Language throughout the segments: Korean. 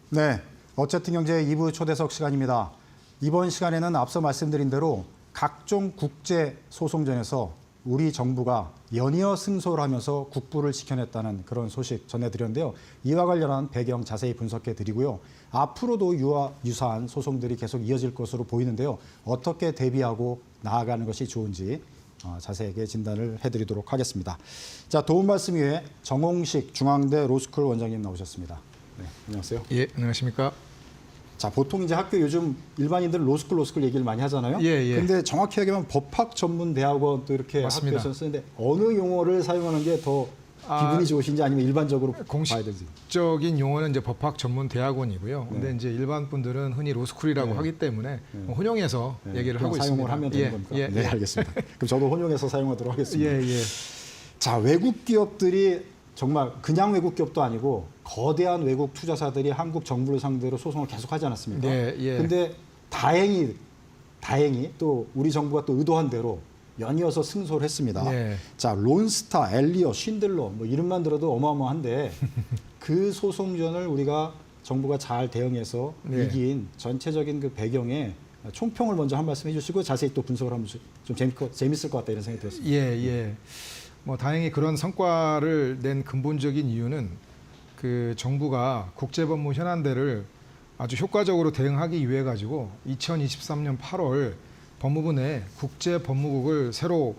네, 어쨌든 경제 2부 초대석 시간입니다. 이번 시간에는 앞서 말씀드린 대로 각종 국제 소송전에서 우리 정부가 연이어 승소를 하면서 국부를 지켜냈다는 그런 소식 전해드렸는데요. 이와 관련한 배경 자세히 분석해 드리고요. 앞으로도 유사한 소송들이 계속 이어질 것으로 보이는데요. 어떻게 대비하고 나아가는 것이 좋은지 자세하게 진단을 해드리도록 하겠습니다. 자, 도움 말씀 위해 정홍식 중앙대 로스쿨 원장님 나오셨습니다. 네, 안녕하세요. 예, 안녕하십니까. 자, 보통 이제 학교 요즘 일반인들은 로스쿨 얘기를 많이 하잖아요. 예. 근데 정확히 얘기하면 법학 전문 대학원 또 이렇게 맞습니다. 학교에서 쓰는데 어느 용어를 사용하는 게 더 기분이 좋으신지 아니면 일반적으로 봐야 되지? 공식적인 용어는 이제 법학 전문 대학원이고요. 근데 이제 일반 분들은 흔히 로스쿨이라고 하기 때문에 혼용해서 얘기를 하고 사용을 있습니다. 하면 되는 겁니까? 네, 알겠습니다. 그럼 저도 혼용해서 사용하도록 하겠습니다. 예. 자, 외국 기업들이 정말 그냥 외국 기업도 아니고 거대한 외국 투자사들이 한국 정부를 상대로 소송을 계속 하지 않았습니까? 예. 근데 다행히 또 우리 정부가 또 의도한 대로 연이어서 승소를 했습니다. 예. 자, 론스타, 엘리엇, 쉰들러 뭐 이름만 들어도 어마어마한데 그 소송전을 우리가 정부가 잘 대응해서 이긴 전체적인 그 배경에 총평을 먼저 한 말씀 해주시고 자세히 또 분석을 하면 좀 재밌을 것 같다 이런 생각이 들었습니다. 예. 뭐 다행히 그런 성과를 낸 근본적인 이유는 그 정부가 국제법무 현안들을 아주 효과적으로 대응하기 위해 가지고 2023년 8월 법무부 내 국제법무국을 새로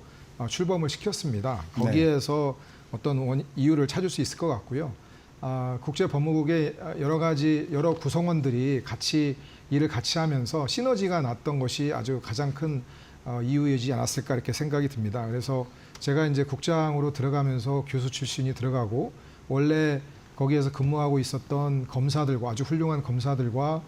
출범을 시켰습니다. 거기에서 어떤 이유를 찾을 수 있을 것 같고요. 국제법무국의 여러 구성원들이 일을 같이 하면서 시너지가 났던 것이 아주 가장 큰 이유이지 않았을까 이렇게 생각이 듭니다. 그래서 제가 이제 국장으로 들어가면서 교수 출신이 들어가고 원래 거기에서 근무하고 있었던 검사들과 아주 훌륭한 검사들과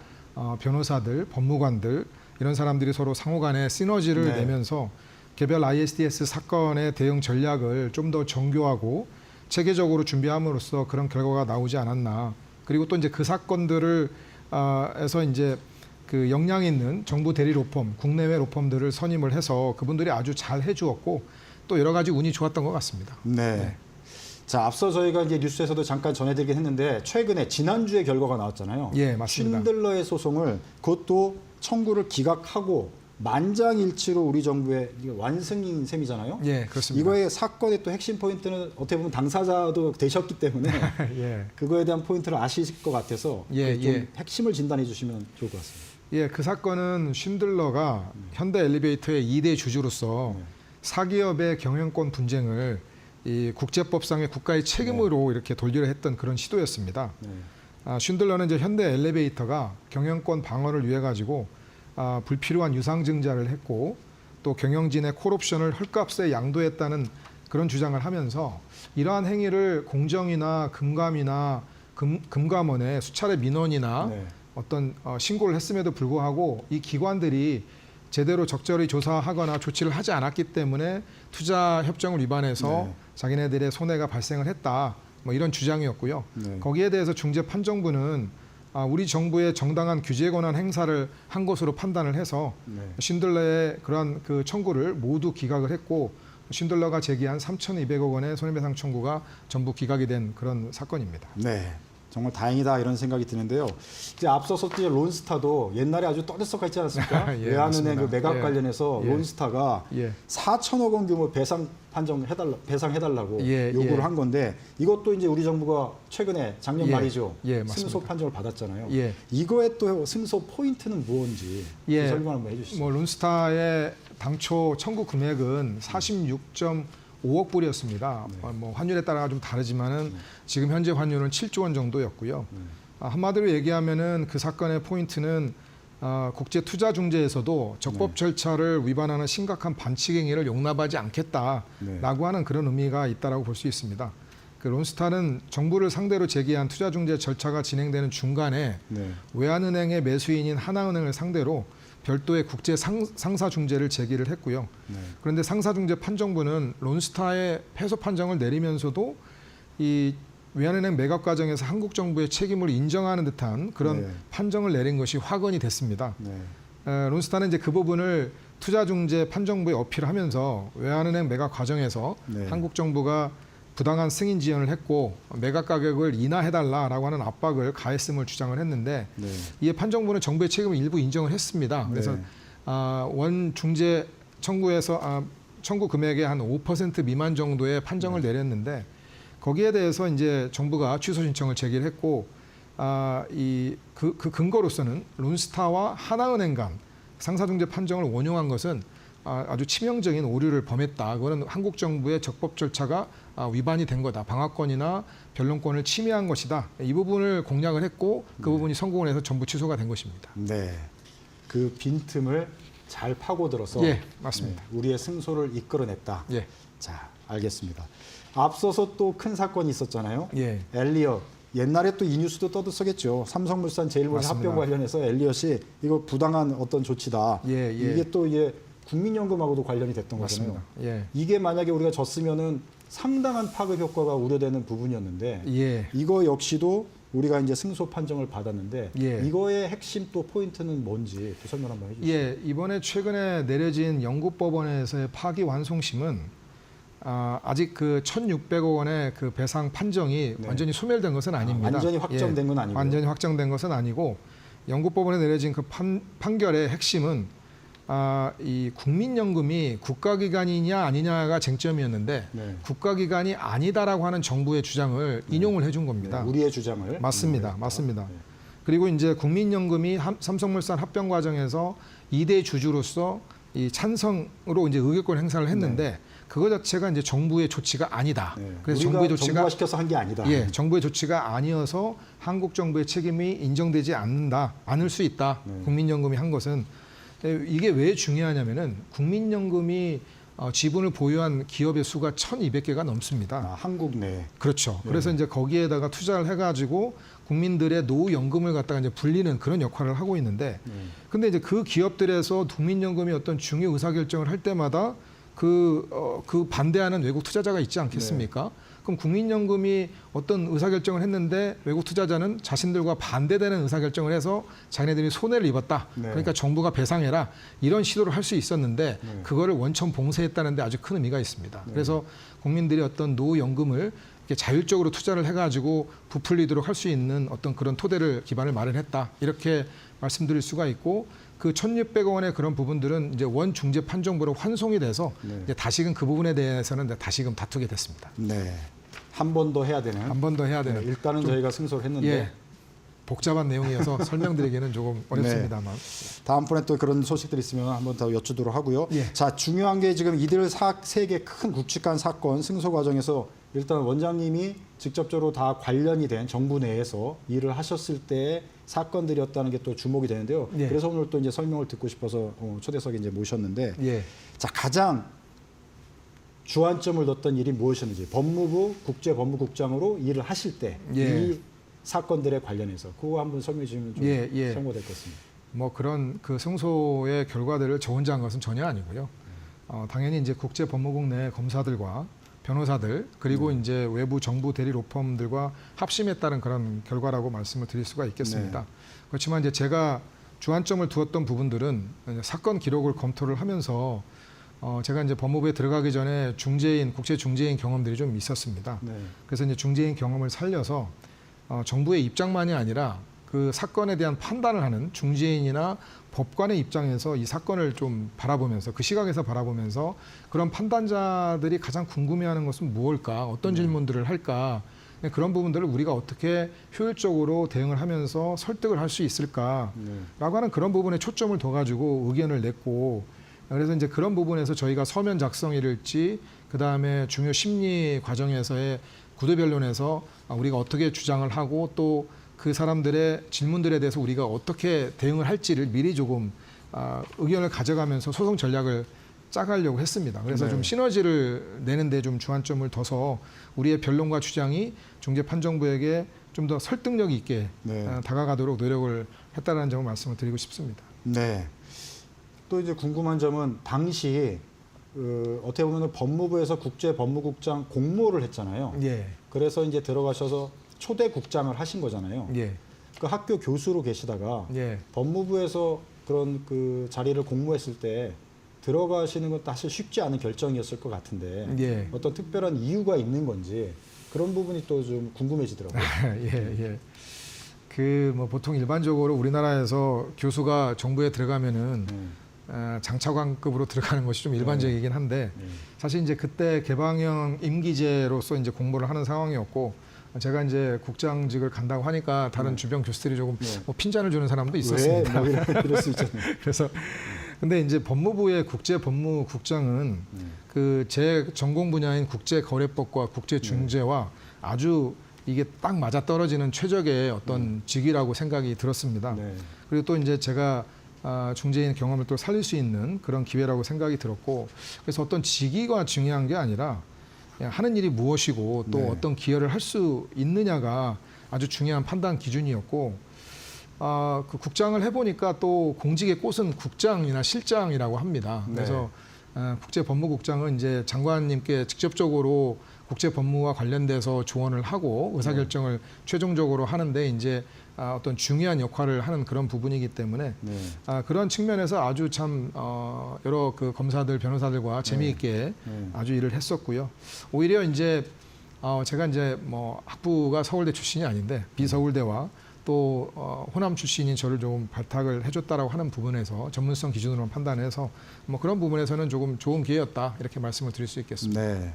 변호사들, 법무관들 이런 사람들이 서로 상호간에 시너지를 내면서 개별 ISDS 사건의 대응 전략을 좀 더 정교하고 체계적으로 준비함으로써 그런 결과가 나오지 않았나. 그리고 또 이제 그 사건들을 에서 이제 그 역량 있는 정부 대리 로펌, 국내외 로펌들을 선임을 해서 그분들이 아주 잘 해주었고 또 여러 가지 운이 좋았던 것 같습니다. 네. 자, 앞서 저희가 이제 뉴스에서도 잠깐 전해드리긴 했는데 최근에 지난주에 결과가 나왔잖아요. 예, 맞습니다. 쉰들러의 소송을 그것도 청구를 기각하고 만장일치로 우리 정부의 완승인 셈이잖아요. 예, 그렇습니다. 이거의 사건의 또 핵심 포인트는 어떻게 보면 당사자도 되셨기 때문에 그거에 대한 포인트를 아실 것 같아서 좀 핵심을 진단해 주시면 좋을 것 같습니다. 예, 그 사건은 쉰들러가 현대 엘리베이터의 2대 주주로서 사기업의 경영권 분쟁을 이 국제법상의 국가의 책임으로 이렇게 돌리려 했던 그런 시도였습니다. 쉰들러는 이제 현대 엘리베이터가 경영권 방어를 위해 가지고 불필요한 유상증자를 했고 또 경영진의 콜옵션을 헐값에 양도했다는 그런 주장을 하면서 이러한 행위를 공정이나 금감이나 금감원에 수차례 민원이나 어떤 신고를 했음에도 불구하고 이 기관들이 제대로 적절히 조사하거나 조치를 하지 않았기 때문에 투자 협정을 위반해서 자기네들의 손해가 발생을 했다. 뭐 이런 주장이었고요. 거기에 대해서 중재판정부는 우리 정부의 정당한 규제 권한 행사를 한 것으로 판단을 해서 쉰들러의 그러한 그 청구를 모두 기각을 했고 쉰들러가 제기한 3,200억 원의 손해배상 청구가 전부 기각이 된 그런 사건입니다. 네. 정말 다행이다 이런 생각이 드는데요. 이제 앞서서 이제 론스타도 옛날에 아주 떠들썩 했지 않았습니까? 외환은행 그 매각 관련해서 론스타가 4천억 원 규모 배상해달라고 요구를 한 건데 이것도 이제 우리 정부가 최근에 작년 말이죠. 승소 판정을 받았잖아요. 이거의 또 승소 포인트는 무엇인지 설명 한번 해주시죠. 뭐 론스타의 당초 청구 금액은 46.5억 불이었습니다. 뭐 환율에 따라 좀 다르지만은 지금 현재 환율은 7조 원 정도였고요. 한마디로 얘기하면은 그 사건의 포인트는 국제 투자 중재에서도 적법 절차를 위반하는 심각한 반칙 행위를 용납하지 않겠다라고 하는 그런 의미가 있다라고 볼 수 있습니다. 그 론스타는 정부를 상대로 제기한 투자 중재 절차가 진행되는 중간에 외환은행의 매수인인 하나은행을 상대로 별도의 국제 상사 중재를 제기를 했고요. 그런데 상사 중재 판정부는 론스타의 패소 판정을 내리면서도 이 외환은행 매각 과정에서 한국 정부의 책임을 인정하는 듯한 그런 판정을 내린 것이 확언이 됐습니다. 론스타는 이제 그 부분을 투자 중재 판정부에 어필하면서 외환은행 매각 과정에서 한국 정부가 부당한 승인 지연을 했고 매각 가격을 인하해달라라고 하는 압박을 가했음을 주장을 했는데 네. 이에 판정부는 정부의 책임을 일부 인정을 했습니다. 그래서 네. 원 중재 청구에서 청구 금액의 한 5% 미만 정도의 판정을 내렸는데 거기에 대해서 이제 정부가 취소 신청을 제기를 했고 그 근거로서는 론스타와 하나은행 간 상사중재 판정을 원용한 것은 아주 치명적인 오류를 범했다. 그거는 한국 정부의 적법 절차가 위반이 된 거다. 방어권이나 변론권을 침해한 것이다. 이 부분을 공략을 했고 그 부분이 성공을 해서 전부 취소가 된 것입니다. 네. 그 빈틈을 잘 파고들어서 예, 맞습니다. 네, 우리의 승소를 이끌어냈다. 예. 자, 알겠습니다. 앞서서 또 큰 사건이 있었잖아요. 예. 엘리엇. 옛날에 또 이 뉴스도 떠들썩했죠. 삼성물산 제일모직 맞습니다. 합병 관련해서 엘리엇이 이거 부당한 어떤 조치다. 예, 예. 이게 또 이게 국민연금하고도 관련이 됐던 맞습니다. 거잖아요. 예. 이게 만약에 우리가 졌으면은 상당한 파급 효과가 우려되는 부분이었는데 예. 이거 역시도 우리가 이제 승소 판정을 받았는데 예. 이거의 핵심 또 포인트는 뭔지 또 설명 한번 해주시죠. 예, 이번에 최근에 내려진 영국법원에서의 파기 완송심은 아직 그 1,600억 원의 그 배상 판정이 네. 완전히 소멸된 것은 아닙니다. 완전히 확정된 건 아니고요. 완전히 확정된 것은 아니고 영국법원에 내려진 그 판결의 핵심은 이 국민연금이 국가기관이냐 아니냐가 쟁점이었는데 네. 국가기관이 아니다라고 하는 정부의 주장을 인용을 해준 겁니다. 네, 우리의 주장을 맞습니다. 맞습니다. 네. 그리고 이제 국민연금이 삼성물산 합병 과정에서 2대 주주로서 이 찬성으로 이제 의결권 행사를 했는데 그거 자체가 이제 정부의 조치가 아니다. 네. 그래서 우리가 정부의 조치가 정부가 시켜서 한 게 아니다. 예, 정부의 조치가 아니어서 한국 정부의 책임이 인정되지 않을 수 있다. 네. 국민연금이 한 것은 이게 왜 중요하냐면은 국민연금이 지분을 보유한 기업의 수가 1,200개가 넘습니다. 한국 내. 그렇죠. 네. 그래서 이제 거기에다가 투자를 해가지고 국민들의 노후연금을 갖다가 이제 불리는 그런 역할을 하고 있는데, 근데 이제 그 기업들에서 국민연금이 어떤 중요 의사결정을 할 때마다 그 반대하는 외국 투자자가 있지 않겠습니까? 그럼 국민연금이 어떤 의사결정을 했는데 외국 투자자는 자신들과 반대되는 의사결정을 해서 자기네들이 손해를 입었다. 네. 그러니까 정부가 배상해라. 이런 시도를 할 수 있었는데 그거를 원천 봉쇄했다는 데 아주 큰 의미가 있습니다. 그래서 국민들이 어떤 노후연금을 이렇게 자율적으로 투자를 해가지고 부풀리도록 할 수 있는 어떤 그런 토대를 기반을 마련했다. 이렇게 말씀드릴 수가 있고 그 1,600억 원의 그런 부분들은 이제 원 중재 판정부로 환송이 돼서 이제 다시금 그 부분에 대해서는 다시금 다투게 됐습니다. 네. 한 번 더 해야 되는. 한 번 더 해야 되는. 일단은 저희가 승소를 했는데 예, 복잡한 내용이어서 설명드리기는 조금 어렵습니다만. 다음번에 또 그런 소식들이 있으면 한 번 더 여쭈도록 하고요. 예. 자, 중요한 게 지금 이들 세 개 큰 굵직한 사건 승소 과정에서 일단 원장님이 직접적으로 다 관련이 된 정부 내에서 일을 하셨을 때의 사건들이었다는 게 또 주목이 되는데요. 예. 그래서 오늘 또 이제 설명을 듣고 싶어서 초대석에 이제 모셨는데, 예. 자, 가장 주안점을 뒀던 일이 무엇이었는지 법무부 국제법무국장으로 일을 하실 때 이 사건들에 관련해서 그거 한번 설명해 주시면 좀 참고될 것 같습니다. 뭐 그런 그 승소의 결과들을 저 혼자 한 것은 전혀 아니고요. 당연히 이제 국제법무국 내 검사들과 변호사들 그리고 이제 외부 정부 대리 로펌들과 합심에 따른 그런 결과라고 말씀을 드릴 수가 있겠습니다. 그렇지만 이제 제가 주안점을 두었던 부분들은 사건 기록을 검토를 하면서 제가 이제 법무부에 들어가기 전에 국제 중재인 경험들이 좀 있었습니다. 그래서 이제 중재인 경험을 살려서 정부의 입장만이 아니라 그 사건에 대한 판단을 하는 중재인이나 법관의 입장에서 이 사건을 좀 바라보면서 그 시각에서 바라보면서 그런 판단자들이 가장 궁금해하는 것은 무엇일까, 어떤 질문들을 할까, 그런 부분들을 우리가 어떻게 효율적으로 대응을 하면서 설득을 할 수 있을까라고 하는 그런 부분에 초점을 둬가지고 의견을 냈고, 그래서 이제 그런 부분에서 저희가 서면 작성이랄지 그 다음에 중요 심리 과정에서의 구도 변론에서 우리가 어떻게 주장을 하고 또 그 사람들의 질문들에 대해서 우리가 어떻게 대응을 할지를 미리 조금 의견을 가져가면서 소송 전략을 짜가려고 했습니다. 그래서 좀 시너지를 내는데 좀 주안점을 둬서 우리의 변론과 주장이 중재판정부에게 좀 더 설득력 있게 다가가도록 노력을 했다는 점을 말씀을 드리고 싶습니다. 네. 또 이제 궁금한 점은 당시 어떻게 보면 법무부에서 국제법무국장 공모를 했잖아요. 예. 그래서 이제 들어가셔서 초대 국장을 하신 거잖아요. 예. 그 학교 교수로 계시다가 예. 법무부에서 그런 그 자리를 공모했을 때 들어가시는 건 사실 쉽지 않은 결정이었을 것 같은데 예. 어떤 특별한 이유가 있는 건지 그런 부분이 또 좀 궁금해지더라고요. 예, 예. 그 뭐 보통 일반적으로 우리나라에서 교수가 정부에 들어가면은 장차관급으로 들어가는 것이 좀 일반적이긴 한데 사실 이제 그때 개방형 임기제로서 이제 공부를 하는 상황이었고 제가 이제 국장직을 간다고 하니까 다른 주변 교수들이 조금 뭐 핀잔을 주는 사람도 있었습니다. 왜? 뭐 이럴 수 있잖아요. 그래서 근데 이제 법무부의 국제법무국장은 그 제 전공 분야인 국제거래법과 국제중재와 아주 이게 딱 맞아 떨어지는 최적의 어떤 직이라고 생각이 들었습니다. 네. 그리고 또 이제 제가 중재인 경험을 또 살릴 수 있는 그런 기회라고 생각이 들었고 그래서 어떤 직위가 중요한 게 아니라 그냥 하는 일이 무엇이고 또 네. 어떤 기여를 할 수 있느냐가 아주 중요한 판단 기준이었고 그 국장을 해보니까 또 공직의 꽃은 국장이나 실장이라고 합니다. 네. 그래서 국제법무국장은 이제 장관님께 직접적으로 국제법무와 관련돼서 조언을 하고 의사결정을 최종적으로 하는데 이제 어떤 중요한 역할을 하는 그런 부분이기 때문에 네. 그런 측면에서 아주 참 여러 그 검사들 변호사들과 재미있게 아주 일을 했었고요. 오히려 이제 제가 이제 뭐 학부가 서울대 출신이 아닌데 비서울대와 또 호남 출신인 저를 좀 발탁을 해줬다라고 하는 부분에서 전문성 기준으로 판단해서 뭐 그런 부분에서는 조금 좋은 기회였다 이렇게 말씀을 드릴 수 있겠습니다. 네,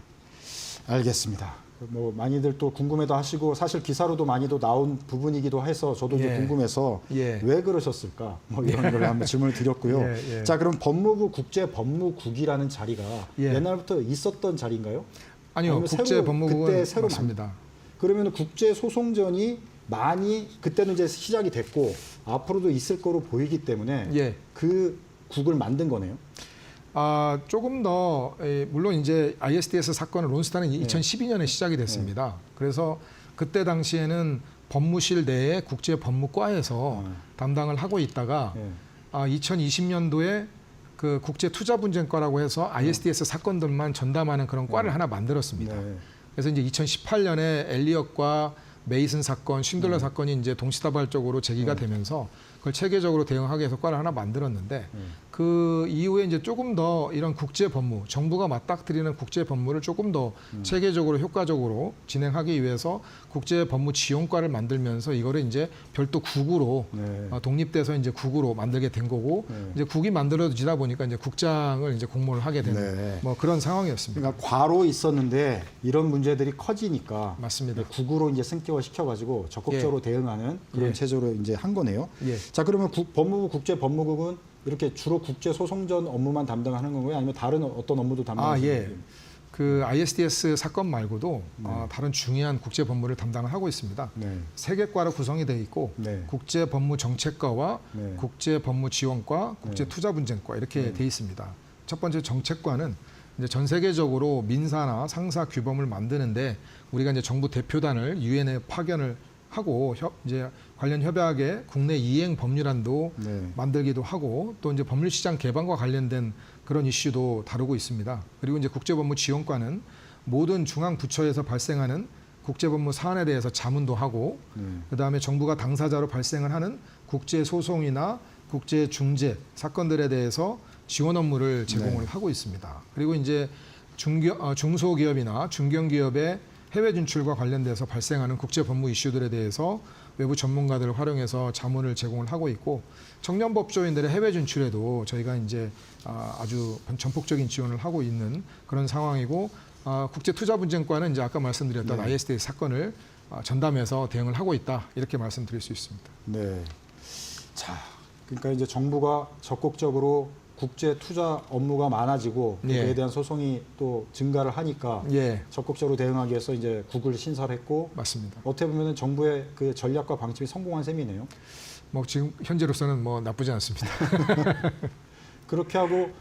알겠습니다. 뭐 많이들 또 궁금해도 하시고 사실 기사로도 많이도 나온 부분이기도 해서 저도 좀 예. 궁금해서 예. 왜 그러셨을까 뭐 이런 걸 한번 질문을 드렸고요. 예, 예. 자, 그럼 법무부 국제법무국이라는 자리가 예. 옛날부터 있었던 자리인가요? 아니요, 아니면 새로, 국제법무국은 그때 새로 맞습니다. 그러면 국제소송전이 많이 그때는 이제 시작이 됐고 앞으로도 있을 거로 보이기 때문에 예. 그 국을 만든 거네요. 조금 더 물론 이제 ISDS 사건의 론스타는 네. 2012년에 시작이 됐습니다. 그래서 그때 당시에는 법무실 내에 국제법무과에서 담당을 하고 있다가 네. 2020년도에 그 국제투자분쟁과라고 해서 ISDS 사건들만 전담하는 그런 과를 하나 만들었습니다. 네. 그래서 이제 2018년에 엘리엇과 메이슨 사건, 쉰들러 사건이 이제 동시다발적으로 제기가 되면서 그걸 체계적으로 대응하기 위해서 과를 하나 만들었는데 그 이후에 이제 조금 더 이런 국제 법무, 정부가 맞닥뜨리는 국제 법무를 조금 더 체계적으로 효과적으로 진행하기 위해서 국제 법무 지원과를 만들면서 이거를 이제 별도 국으로 네. 독립돼서 이제 국으로 만들게 된 거고 이제 국이 만들어지다 보니까 이제 국장을 이제 공모를 하게 되는 네. 뭐 그런 상황이었습니다. 그러니까 과로 있었는데 이런 문제들이 커지니까 맞습니다. 국으로 이제 승격을 시켜가지고 적극적으로 대응하는 그런 예. 체제로 이제 한 거네요. 예. 자, 그러면 법무부 국제법무국은 이렇게 주로 국제소송전 업무만 담당하는 건가요? 아니면 다른 어떤 업무도 담당하는 예. 건가요? 그 ISDS 사건 말고도 다른 중요한 국제 법무를 담당을 하고 있습니다. 네. 세 개 과로 구성이 되어 있고 네. 국제 법무 정책과와 네. 국제 법무 지원과, 국제 투자 분쟁과 이렇게 되어 있습니다. 첫 번째 정책과는 이제 전 세계적으로 민사나 상사 규범을 만드는데 우리가 이제 정부 대표단을 유엔에 파견을 하고 이제 관련 협약의 국내 이행 법률안도 네. 만들기도 하고 또 이제 법률 시장 개방과 관련된 그런 이슈도 다루고 있습니다. 그리고 이제 국제법무 지원과는 모든 중앙 부처에서 발생하는 국제법무 사안에 대해서 자문도 하고 그다음에 정부가 당사자로 발생을 하는 국제 소송이나 국제 중재 사건들에 대해서 지원 업무를 제공을 하고 있습니다. 그리고 이제 중소기업이나 중견기업의 해외 진출과 관련돼서 발생하는 국제 법무 이슈들에 대해서 외부 전문가들을 활용해서 자문을 제공을 하고 있고 청년 법조인들의 해외 진출에도 저희가 이제 아주 전폭적인 지원을 하고 있는 그런 상황이고 국제투자분쟁과는 이제 아까 말씀드렸던 ISDS 사건을 전담해서 대응을 하고 있다 이렇게 말씀드릴 수 있습니다. 네. 자, 그러니까 이제 정부가 적극적으로 국제 투자 업무가 많아지고 예. 그에 대한 소송이 또 증가를 하니까 예, 적극적으로 대응하기 위해서 이제 국을 신설했고 맞습니다. 어떻게 보면 정부의 그 전략과 방침이 성공한 셈이네요. 뭐 지금 현재로서는 뭐 나쁘지 않습니다. 그렇게 하고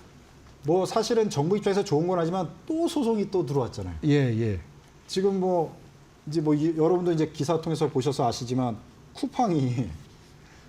뭐 사실은 정부 입장에서 좋은 건 하지만 또 소송이 또 들어왔잖아요. 예, 예. 지금 뭐 이제 뭐 여러분도 이제 기사 통해서 보셔서 아시지만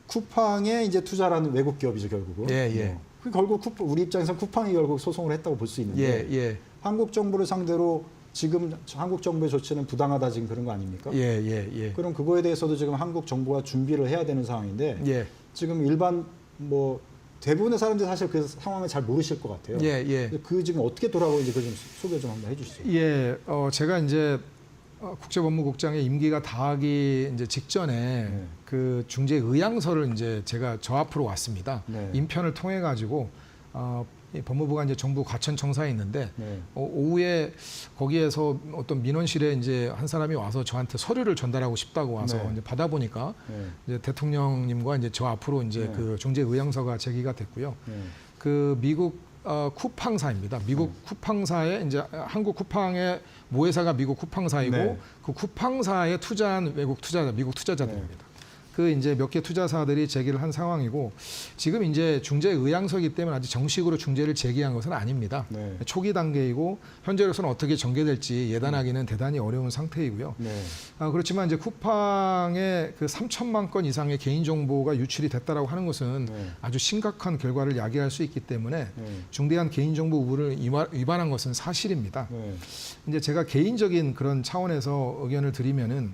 쿠팡에 이제 투자라는 외국 기업이죠 결국은. 예, 예. 그 결국 우리 입장에서 쿠팡이 결국 소송을 했다고 볼 수 있는데 예, 예. 한국 정부를 상대로 지금 한국 정부의 조치는 부당하다 지금 그런 거 아닙니까? 예, 예, 예. 그럼 그거에 대해서도 지금 한국 정부가 준비를 해야 되는 상황인데 예. 지금 일반 뭐 대부분의 사람들이 사실 그 상황을 잘 모르실 것 같아요. 예, 예. 그 지금 어떻게 돌아가고 있는지 그 좀 소개 좀 한번 해주시죠. 예, 제가 이제 국제법무국장의 임기가 다하기 이제 직전에 네. 그 중재 의향서를 이제 제가 저 앞으로 왔습니다. 네. 인편을 통해 가지고 이 법무부가 이제 정부 과천청사에 있는데 네. 오후에 거기에서 어떤 민원실에 이제 한 사람이 와서 저한테 서류를 전달하고 싶다고 와서 네. 이제 받아보니까 네. 이제 대통령님과 이제 저 앞으로 이제 네. 그 중재 의향서가 제기가 됐고요. 네. 그 미국 쿠팡사입니다. 미국 쿠팡사에 이제 한국 쿠팡의 모회사가 미국 쿠팡사이고 네. 그 쿠팡사에 투자한 외국 투자자, 미국 투자자들입니다. 그 이제 몇 개 투자사들이 제기를 한 상황이고 지금 이제 중재 의향서이기 때문에 아직 정식으로 중재를 제기한 것은 아닙니다. 네. 초기 단계이고 현재로서는 어떻게 전개될지 예단하기는 대단히 어려운 상태이고요. 네. 그렇지만 이제 쿠팡의 그 3천만 건 이상의 개인 정보가 유출이 됐다라고 하는 것은 네. 아주 심각한 결과를 야기할 수 있기 때문에 네. 중대한 개인정보 우호를 위반한 것은 사실입니다. 네. 이제 제가 개인적인 그런 차원에서 의견을 드리면은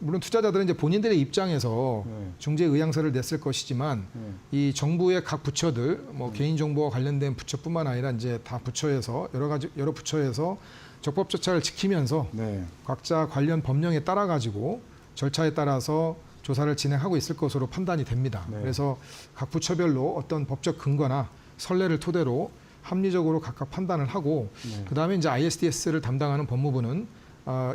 물론 투자자들은 이제 본인들의 입장에서 네. 중재 의향서를 냈을 것이지만 네. 이 정부의 각 부처들 개인정보와 관련된 부처뿐만 아니라 이제 다 부처에서 여러 부처에서 적법 절차를 지키면서 네. 각자 관련 법령에 따라 가지고 절차에 따라서 조사를 진행하고 있을 것으로 판단이 됩니다. 네. 그래서 각 부처별로 어떤 법적 근거나 선례를 토대로 합리적으로 각각 판단을 하고 네. 그다음에 이제 ISDS를 담당하는 법무부는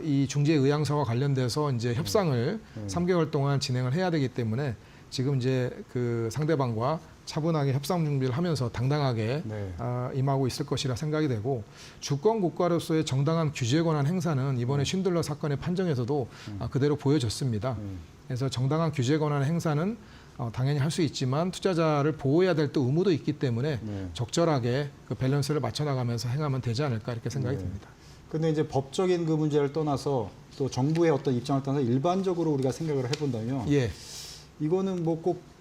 이 중재 의향서와 관련돼서 이제 협상을 3개월 동안 진행을 해야 되기 때문에 지금 이제 그 상대방과 차분하게 협상 준비를 하면서 당당하게 네. 임하고 있을 것이라 생각이 되고 주권 국가로서의 정당한 규제 권한 행사는 이번에 쉰들러 사건의 판정에서도 그대로 보여졌습니다. 그래서 정당한 규제 권한 행사는 당연히 할 수 있지만 투자자를 보호해야 될 또 의무도 있기 때문에 네. 적절하게 그 밸런스를 맞춰 나가면서 행하면 되지 않을까 이렇게 생각이 네. 듭니다. 근데 이제 법적인 그 문제를 떠나서 또 정부의 어떤 입장을 떠나서 일반적으로 우리가 생각을 해본다면 예, 이거는 뭐 꼭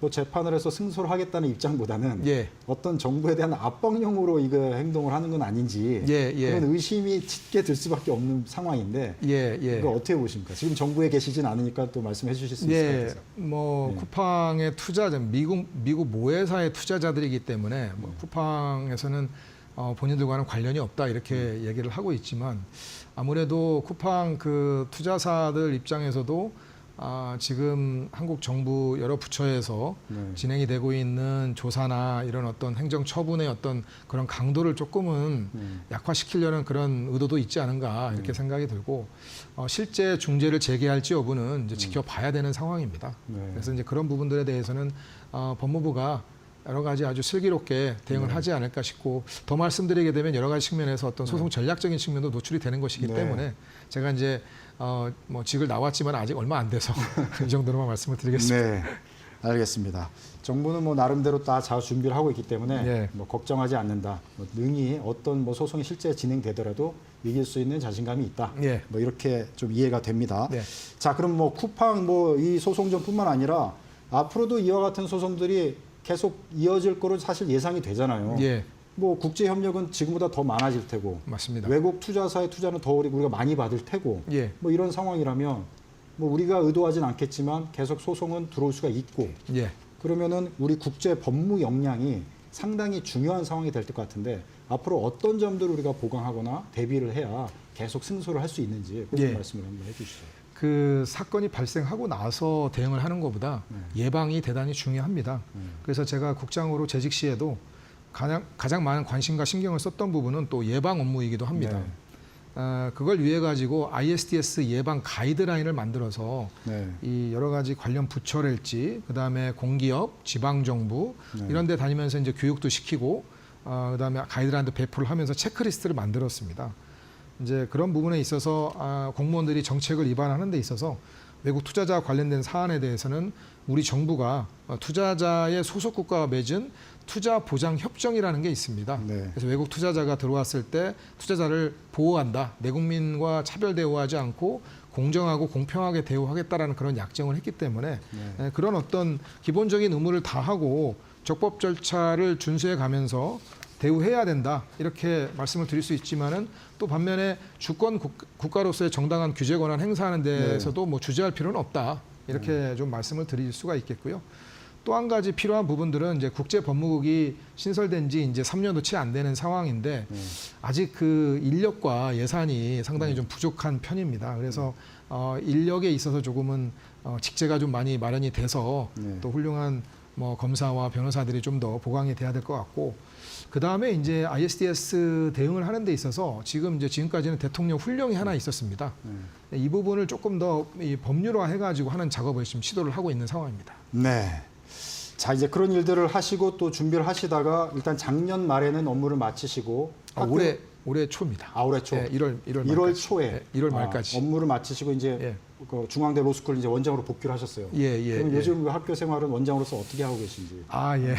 뭐 재판을 해서 승소를 하겠다는 입장보다는 예, 어떤 정부에 대한 압박용으로 이거 행동을 하는 건 아닌지 예, 예. 그런 의심이 짙게 들 수밖에 없는 상황인데 예, 예. 이거 어떻게 보십니까? 지금 정부에 계시진 않으니까 또 말씀해 주실 수 있을 것 예, 같아서. 뭐 네. 쿠팡의 투자자, 미국 모회사의 투자자들이기 때문에 뭐 쿠팡에서는 본인들과는 관련이 없다 이렇게 얘기를 하고 있지만 아무래도 쿠팡 그 투자사들 입장에서도 지금 한국 정부 여러 부처에서 네. 진행이 되고 있는 조사나 이런 어떤 행정 처분의 어떤 그런 강도를 조금은 약화시키려는 그런 의도도 있지 않은가 이렇게 생각이 들고 실제 중재를 재개할지 여부는 이제 지켜봐야 되는 상황입니다. 네. 그래서 이제 그런 부분들에 대해서는 법무부가 여러 가지 아주 슬기롭게 대응을 네. 하지 않을까 싶고 더 말씀드리게 되면 여러 가지 측면에서 어떤 소송 전략적인 측면도 노출이 되는 것이기 네. 때문에 제가 이제 뭐 직을 나왔지만 아직 얼마 안 돼서 이 정도로만 말씀을 드리겠습니다. 네, 알겠습니다. 정부는 뭐 나름대로 다 잘 준비를 하고 있기 때문에 예. 뭐 걱정하지 않는다. 뭐 능히 어떤 뭐 소송이 실제 진행되더라도 이길 수 있는 자신감이 있다. 예. 뭐 이렇게 좀 이해가 됩니다. 네. 자, 그럼 뭐 쿠팡 뭐 이 소송전뿐만 아니라 앞으로도 이와 같은 소송들이 계속 이어질 거로 사실 예상이 되잖아요. 예, 뭐 국제 협력은 지금보다 더 많아질 테고 맞습니다. 외국 투자사의 투자는 더 우리가 많이 받을 테고 예, 뭐 이런 상황이라면 뭐 우리가 의도하진 않겠지만 계속 소송은 들어올 수가 있고 예. 그러면은 우리 국제 법무 역량이 상당히 중요한 상황이 될 것 같은데 앞으로 어떤 점들을 우리가 보강하거나 대비를 해야 계속 승소를 할 수 있는지 그런 예. 말씀을 한번 해주시죠. 그 사건이 발생하고 나서 대응을 하는 것보다 예방이 대단히 중요합니다. 그래서 제가 국장으로 재직 시에도 가장 많은 관심과 신경을 썼던 부분은 또 예방 업무이기도 합니다. 네. 그걸 위해 가지고 ISDS 예방 가이드라인을 만들어서 네. 이 여러 가지 관련 부처랄지 그다음에 공기업, 지방 정부 네. 이런 데 다니면서 이제 교육도 시키고 그다음에 가이드라인도 배포를 하면서 체크리스트를 만들었습니다. 이제 그런 부분에 있어서 공무원들이 정책을 위반하는 데 있어서 외국 투자자와 관련된 사안에 대해서는 우리 정부가 투자자의 소속 국가와 맺은 투자 보장 협정이라는 게 있습니다. 네. 그래서 외국 투자자가 들어왔을 때 투자자를 보호한다. 내국민과 차별 대우하지 않고 공정하고 공평하게 대우하겠다라는 그런 약정을 했기 때문에 그런 어떤 기본적인 의무를 다하고 적법 절차를 준수해 가면서 대우해야 된다 이렇게 말씀을 드릴 수 있지만은 또 반면에 주권 국가로서의 정당한 규제 권한 행사하는 데에서도 뭐 주저할 필요는 없다 이렇게 좀 말씀을 드릴 수가 있겠고요. 또 한 가지 필요한 부분들은 이제 국제법무국이 신설된 지 이제 3년도 채 안 되는 상황인데 아직 그 인력과 예산이 상당히 좀 부족한 편입니다. 그래서 인력에 있어서 조금은 직제가 좀 많이 마련이 돼서 또 훌륭한 뭐 검사와 변호사들이 좀 더 보강이 돼야 될 것 같고, 그 다음에 이제 ISDS 대응을 하는 데 있어서 지금까지는 대통령 훈령이 하나 있었습니다. 이 부분을 조금 더 이 법률화 해가지고 하는 작업을 지금 시도를 하고 있는 상황입니다. 네. 자, 이제 그런 일들을 하시고 또 준비를 하시다가 일단 작년 말에는 업무를 마치시고 올해 초입니다. 올해 초. 예, 1월 1월 초에 1월 말까지. 업무를 마치시고 이제 예. 그 중앙대 로스쿨 이제 원장으로 복귀를 하셨어요. 그럼 요즘 그 학교 생활은 원장으로서 어떻게 하고 계신지? 예.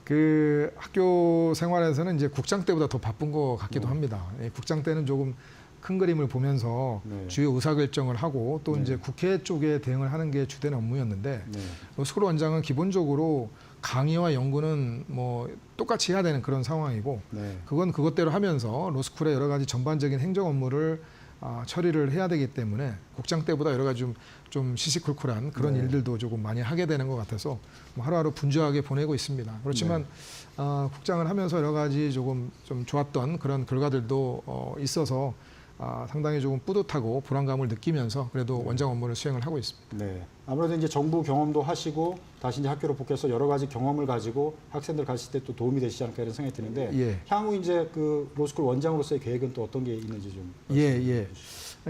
그 학교 생활에서는 이제 국장 때보다 더 바쁜 것 같기도 합니다. 국장 때는 조금 큰 그림을 보면서 주요 의사결정을 하고 또 이제 국회 쪽에 대응을 하는 게 주된 업무였는데 로스쿨 원장은 기본적으로 강의와 연구는 뭐 똑같이 해야 되는 그런 상황이고 그건 그것대로 하면서 로스쿨의 여러 가지 전반적인 행정 업무를 처리를 해야 되기 때문에 국장 때보다 여러 가지 좀 시시콜콜한 그런 일들도 조금 많이 하게 되는 것 같아서 뭐 하루하루 분주하게 보내고 있습니다. 그렇지만 국장을 하면서 여러 가지 좀 좋았던 그런 결과들도 있어서 상당히 조금 뿌듯하고 불안감을 느끼면서 그래도 원장 업무를 수행을 하고 있습니다. 네. 아무래도 이제 정부 경험도 하시고 다시 이제 학교로 복귀해서 여러 가지 경험을 가지고 학생들 가르칠 때 또 도움이 되시지 않을까 이런 생각이 드는데 향후 이제 그 로스쿨 원장으로서의 계획은 또 어떤 게 있는지 좀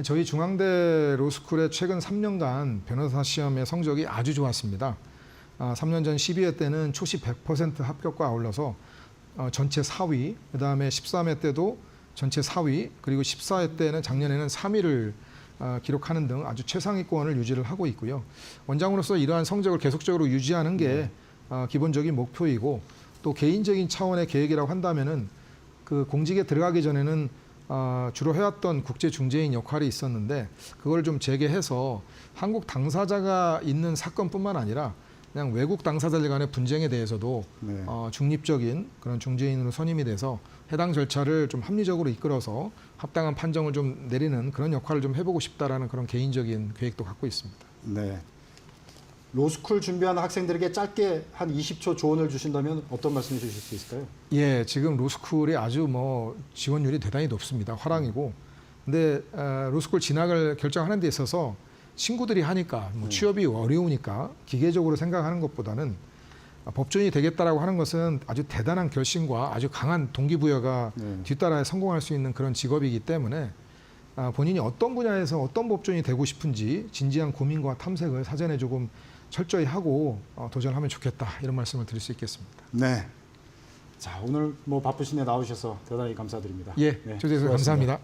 저희 중앙대 로스쿨의 최근 3년간 변호사 시험의 성적이 아주 좋았습니다. 3년 전 12회 때는 초시 100% 합격과 아울러서 전체 4위, 그다음에 13회 때도 전체 4위, 그리고 14회 때는 작년에는 3위를 기록하는 등 아주 최상위권을 유지를 하고 있고요. 원장으로서 이러한 성적을 계속적으로 유지하는 게 기본적인 목표이고 또 개인적인 차원의 계획이라고 한다면은 그 공직에 들어가기 전에는 주로 해왔던 국제 중재인 역할이 있었는데 그걸 좀 재개해서 한국 당사자가 있는 사건뿐만 아니라 그냥 외국 당사자들 간의 분쟁에 대해서도 중립적인 그런 중재인으로 선임이 돼서 해당 절차를 좀 합리적으로 이끌어서 합당한 판정을 좀 내리는 그런 역할을 좀 해보고 싶다라는 그런 개인적인 계획도 갖고 있습니다. 네. 로스쿨 준비하는 학생들에게 짧게 한 20초 조언을 주신다면 어떤 말씀을 주실 수 있을까요? 지금 로스쿨이 아주 뭐 지원율이 대단히 높습니다. 화랑이고. 근데 로스쿨 진학을 결정하는 데 있어서 친구들이 하니까 뭐 취업이 어려우니까 기계적으로 생각하는 것보다는 법조인이 되겠다라고 하는 것은 아주 대단한 결심과 아주 강한 동기부여가 뒤따라 성공할 수 있는 그런 직업이기 때문에 본인이 어떤 분야에서 어떤 법조인이 되고 싶은지 진지한 고민과 탐색을 사전에 조금 철저히 하고 도전하면 좋겠다 이런 말씀을 드릴 수 있겠습니다. 네. 자, 오늘 뭐 바쁘신데 나오셔서 대단히 감사드립니다. 초대해 주셔서 감사합니다.